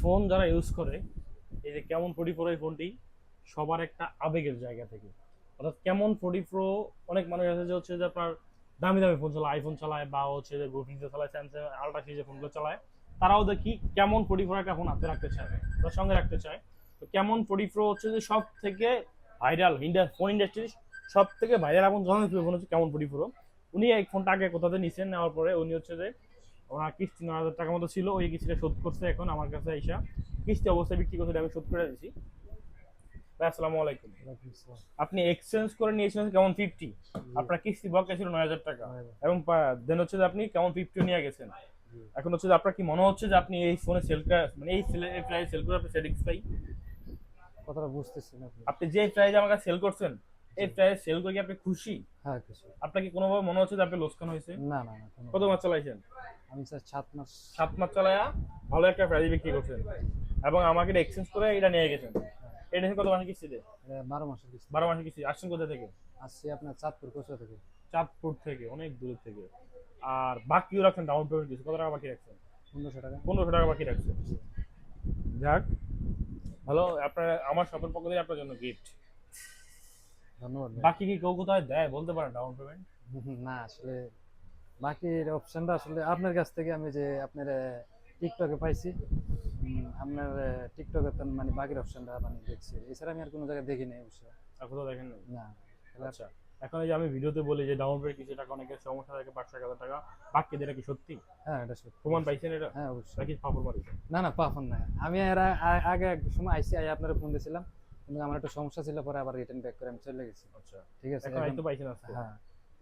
Phone যারা use করে, এই যে কেমন 44 এই ফোনটি সবার একটা আবেগের জায়গা থেকে, অর্থাৎ কেমন 44 অনেক মানুষ আছে যে হচ্ছে যে আপনার দামি দামি ফোন চালায়, আইফোন চালায় বা হচ্ছে যে গোফিক্সে চালায়, স্যামসাং আলট্রা সিরিজের ফোনগুলো চালায়, তারাও দেখি কেমন 44 একটা ফোন হাতে রাখতে চায়, তার সঙ্গে রাখতে চায়। তো কেমন 44 হচ্ছে যে সব থেকে ভাইরাল ইন্ডিয়া ফোন ইন্ডাস্ট্রির সব থেকে ভাইরাল এবং জনপ্রিয় ফোন হচ্ছে কেমন 44। উনি এই ফোনটা আগে কোথাতে নিছেন, নেওয়ার পরে উনি হচ্ছে যে ওনার কিস্তি 9,000 টাকার মতো ছিল, ওই কিস্তিটা শোধ করছে, এখন আমার কাছে আইসা কিস্তি অবস্থায় বিক্রি করছে, আমি শোধ করে দিয়েছি। ভাই আসসালামু আলাইকুম। আপনি এক্সচেঞ্জ করে নিয়েছিলেন কেমন 50, আপনার কিস্তি বকেয়া ছিল 9,000 টাকা, এবং দেন হচ্ছে যে আপনি কেমন 50 নিয়ে গেছেন। এখন হচ্ছে যে আপনার কি মনে হচ্ছে যে আপনি এই ফোনে সেল মানে এই প্রাইস সেল করে আপনি স্যাটিসফাই? কথাটা বুঝতেছি না আপনি। আপনি যে প্রাইসে আমাকে সেল করছেন, এই প্রাইস সেল করে কি আপনি খুশি? হ্যাঁ, কিছু। আপনার কি কোনোভাবে মনে হচ্ছে যে আপনি লোকসান হয়েছে? না, না, না, কত মাস চালাইছেন? আমি স্যার 7 মাস। 7 মাস চালায়া ভালো একটা প্রাইস বিক্রি করছেন, এবং আমাকে এটা এক্সচেঞ্জ করে এটা নিয়ে গেছেন। এটা কত মাসে কিস্তিতে? 12 মাসের কিস্তি। 12 মাসে কিস্তি। আসছেন কোথা থেকে? আসছি আপনার চাঁদপুর কোচা থেকে। চাঁদপুর থেকে, অনেক দূর থেকে। আর বাকিও রাখছেন, ডাউন পেমেন্ট কিছু কত টাকা বাকি রাখছেন? 1500 টাকা। 1500 টাকা বাকি রাখছেন। যাক, ভালো। আপনার আমার শপের পক্ষ থেকে আপনার জন্য গিফট। ধন্যবাদ ভাই। বাকি কি কেউ কোথায় দেয় বলতে পারেন ডাউন পেমেন্ট? না, আসলে বাকির অপশনটা আসলে আপনার কাছ থেকে আমি যে আপনার টিকটকে পাইছি। আপনার টিকটকে তো মানে বাকির অপশনটা মানে দেখছি, এছাড়া আমি আর কোনো জায়গায় দেখি নাই অবশ্য। আর কোথাও দেখেন নাই? না। আচ্ছা, এখন এই যে আমি ভিডিওতে বলি যে ডাউন পেমেন্ট কিছু টাকা, অনেকের সমস্যা থাকে 5-1,000 টাকা বাকি, এটা কি সত্যি? হ্যাঁ, এটা সত্যি। প্রমাণ পাইছেন এটা? হ্যাঁ, অবশ্যই। নাকি ফাপড় মারি? না, না, পাফন না। আমি এর আগে এক সময় আইসি আপনার ফোন দিয়েছিলাম, কিন্তু আমার একটা সমস্যা ছিল, পরে আবার রিটার্ন ব্যাক করে আমি চলে গেছি। আচ্ছা, ঠিক আছে, এখন আইতে পাইছেন আজকে? হ্যাঁ।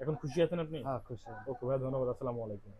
এখন খুশি আছেন আপনি? হ্যাঁ, খুশি। ওকে ভাই, ধন্যবাদ। আসসালামু আলাইকুম।